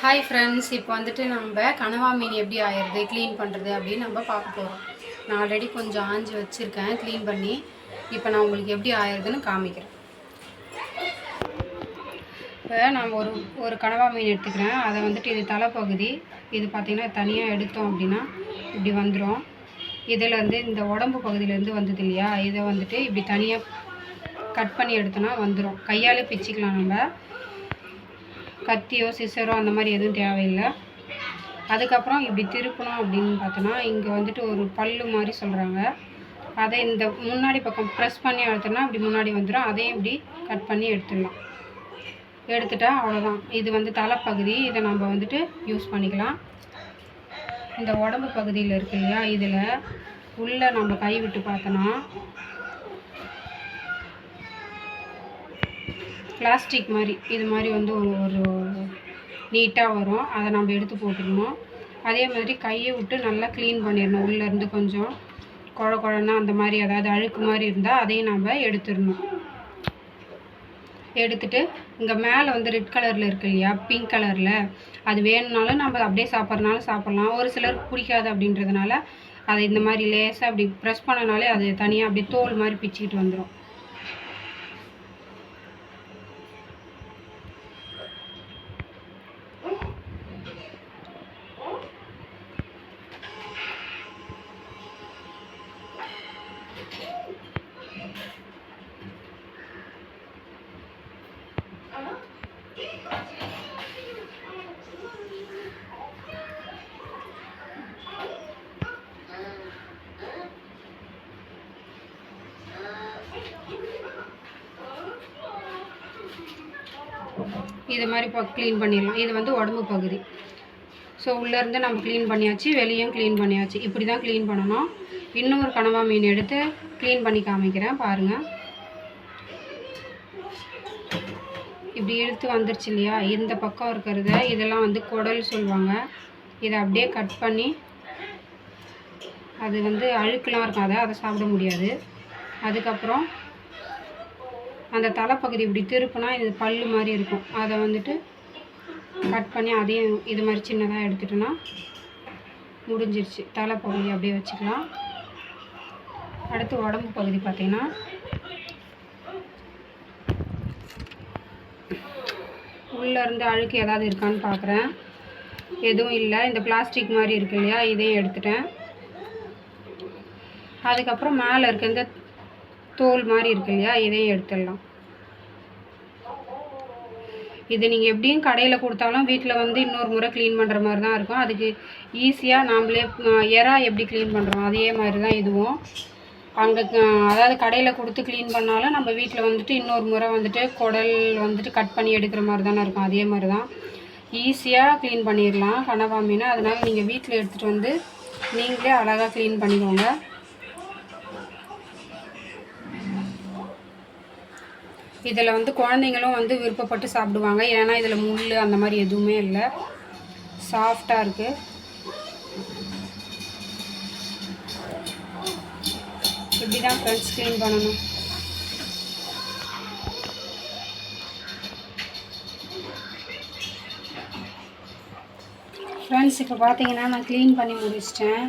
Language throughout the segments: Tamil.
ஹாய் ஃப்ரெண்ட்ஸ், இப்போ வந்துட்டு நம்ம கனவா மீன் எப்படி ஆயிடுது க்ளீன் பண்ணுறது அப்படின்னு நம்ம பார்க்க போகிறோம். நான் ஆல்ரெடி கொஞ்சம் ஆஞ்சி வச்சுருக்கேன் க்ளீன் பண்ணி. இப்போ நான் உங்களுக்கு எப்படி ஆயிடுதுன்னு காமிக்கிறேன். இப்போ நான் ஒரு கனவா மீன் எடுத்துக்கிறேன். அதை வந்துட்டு இது தலைப்பகுதி. இது பார்த்திங்கன்னா தனியாக எடுத்தோம் அப்படின்னா இப்படி வந்துடும். இதிலேருந்து இந்த உடம்பு பகுதியிலேருந்து வந்தது இல்லையா, இதை வந்துட்டு இப்படி தனியாக கட் பண்ணி எடுத்தோன்னா வந்துடும். கையால் பிச்சுக்கலாம். நம்ம கத்தியோ சிசரோ அந்த மாதிரி எதுவும் தேவையில்லை. அதுக்கப்புறம் இப்படி திருப்பணும் அப்படின்னு பார்த்தோன்னா இங்கே வந்துட்டு ஒரு பல்லு மாதிரி சொல்கிறாங்க. அதை இந்த முன்னாடி பக்கம் ப்ரெஸ் பண்ணி எடுத்தோன்னா அப்படி முன்னாடி வந்துடும். அதையும் இப்படி கட் பண்ணி எடுத்துடலாம். எடுத்துட்டா அவ்வளோதான். இது வந்து தலைப்பகுதி. இதை நம்ம வந்துட்டு யூஸ் பண்ணிக்கலாம். இந்த உடம்பு பகுதியில் இருக்கு இல்லையா, இதில் உள்ளே நம்ம கை விட்டு பார்த்தோன்னா பிளாஸ்டிக் மாதிரி இது மாதிரி வந்து ஒரு நீட்டாக வரும். அதை நம்ம எடுத்து போட்டுக்கணும். அதே மாதிரி கையை விட்டு நல்லா க்ளீன் பண்ணிடணும். உள்ளேருந்து கொஞ்சம் குழன்னா அந்த மாதிரி அதாவது அழுக்கு மாதிரி இருந்தால் அதையும் நம்ம எடுத்துடணும். எடுத்துட்டு இங்கே மேலே வந்து ரெட் கலரில் இருக்கு இல்லையா, பிங்க் கலரில், அது வேணும்னாலும் நம்ம அப்படியே சாப்பிட்றதுனாலும் சாப்பிட்லாம். ஒரு சிலருக்கு பிடிக்காது அப்படின்றதுனால அதை இந்த மாதிரி லேசாக அப்படி ப்ரெஸ் பண்ணனாலே அது தனியாக அப்படியே தோல் மாதிரி பிச்சுக்கிட்டு வந்துடும். இது மாதிரி இப்போ க்ளீன் பண்ணிடலாம். இது வந்து உடம்பு பகுதி. ஸோ உள்ளேருந்து நம்ம க்ளீன் பண்ணியாச்சு, வெளியும் க்ளீன் பண்ணியாச்சு. இப்படி தான் க்ளீன் பண்ணணும். இன்னொரு கனவா மீன் எடுத்து க்ளீன் பண்ணி காமிக்கிறேன் பாருங்கள். இப்படி இழுத்து வந்துருச்சு இல்லையா, இந்த பக்கம் இருக்கிறத இதெல்லாம் வந்து குடல் சொல்லுவாங்க. இதை அப்படியே கட் பண்ணி, அது வந்து அழுக்கெலாம் இருக்காது, அதை சாப்பிட முடியாது. அதுக்கப்புறம் அந்த தலைப்பகுதி இப்படி திருப்புனா இது பல்லு மாதிரி இருக்கும். அதை வந்துட்டு கட் பண்ணி அதையும் இது மாதிரி சின்னதாக எடுத்துட்டோன்னா முடிஞ்சிருச்சு. தலைப்பகுதி அப்படியே வச்சுக்கலாம். அடுத்து உடம்பு பகுதி பார்த்திங்கன்னா உள்ளேருந்து அழுக்கு ஏதாவது இருக்கான்னு பார்க்குறேன். எதுவும் இல்லை. இந்த பிளாஸ்டிக் மாதிரி இருக்கு இல்லையா, இதையும் எடுத்துட்டேன். அதுக்கப்புறம் மேலே இருக்க இந்த தோல் மாதிரி இருக்கு இல்லையா, இதையும் எடுத்துடலாம். இது நீங்கள் எப்படியும் கடையில் கொடுத்தாலும் வீட்டில் வந்து இன்னொரு முறை க்ளீன் பண்ணுற மாதிரி தான் இருக்கும். அதுக்கு ஈஸியாக நாம்ளே எறா எப்படி க்ளீன் பண்ணுறோம் அதே மாதிரி தான் இதுவும். அங்கே அதாவது கடையில் கொடுத்து க்ளீன் பண்ணாலும் நம்ம வீட்டில் வந்துட்டு இன்னொரு முறை வந்துட்டு குடல் வந்துட்டு கட் பண்ணி எடுக்கிற மாதிரி தானே இருக்கும். அதே மாதிரி தான் ஈஸியாக க்ளீன் பண்ணிடலாம் கனவா மீனை. அதனால் நீங்கள் வீட்டில் எடுத்துகிட்டு வந்து நீங்களே அழகாக க்ளீன் பண்ணிக்கோங்க. இதில் வந்து குழந்தைங்களும் வந்து விருப்பப்பட்டு சாப்பிடுவாங்க. ஏன்னா இதில் முள் அந்த மாதிரி எதுவுமே இல்லை, சாஃப்டாக இருக்குது. இப்படி தான் ஃப்ரெண்ட்ஸ் க்ளீன் பண்ணணும். ஃப்ரெண்ட்ஸ் இப்போ பார்த்தீங்கன்னா நான் க்ளீன் பண்ணி முடிச்சிட்டேன்.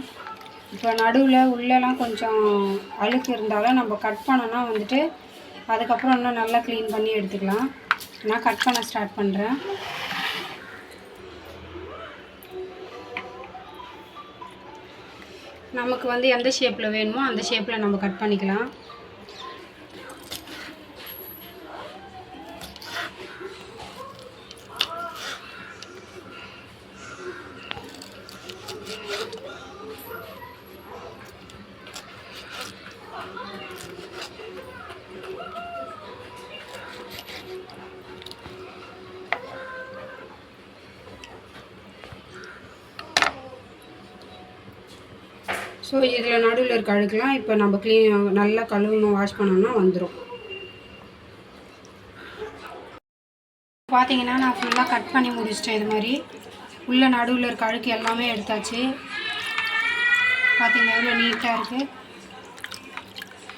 இப்போ நடுவில் உள்ளெல்லாம் கொஞ்சம் அழுக்கு இருந்தாலும் நம்ம கட் பண்ணோன்னா வந்துட்டு அதுக்கப்புறம் இன்னும் நல்லா க்ளீன் பண்ணி எடுத்துக்கலாம். நான் கட் பண்ண ஸ்டார்ட் பண்ணுறேன். நமக்கு வந்து எந்த ஷேப்பில் வேணுமோ அந்த ஷேப்பில் நம்ம கட் பண்ணிக்கலாம். ஸோ இதில் நடுவில் இருக்க அழுக்கெலாம் இப்போ நம்ம நல்லா கழுவணும், வாஷ் பண்ணோம்னா வந்துடும். பார்த்தீங்கன்னா நான் ஃபுல்லாக கட் பண்ணி முடிச்சிட்டேன். இது மாதிரி உள்ள நடுவில் இருக்க அழுக்கு எல்லாமே எடுத்தாச்சு. பார்த்தீங்கன்னா எவ்வளோ நீட்டாக இருக்குது.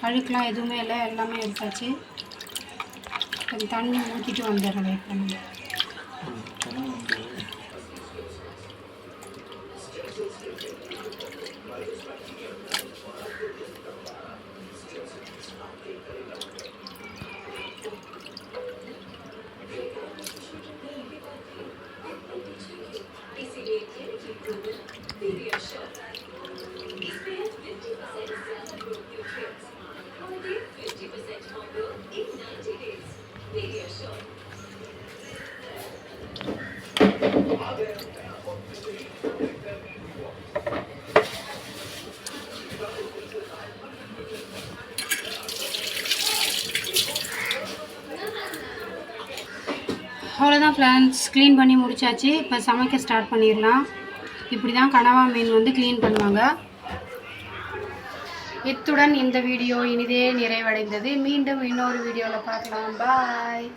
அழுக்கெலாம் எதுவுமே இல்லை, எல்லாமே எடுத்தாச்சு. கொஞ்சம் தண்ணி ஊற்றிட்டு வந்துடுறேன். வெயிட் பண்ணுங்க. அவ்வளோதான் ஃப்ரெண்ட்ஸ், க்ளீன் பண்ணி முடிச்சாச்சு. இப்போ சமைக்க ஸ்டார்ட் பண்ணிடலாம். இப்படி தான் கனவா மீன் வந்து க்ளீன் பண்ணுவாங்க. இத்துடன் இந்த வீடியோ இனிதே நிறைவடைந்தது. மீண்டும் இன்னொரு வீடியோவில் பார்க்கலாம். பாய்.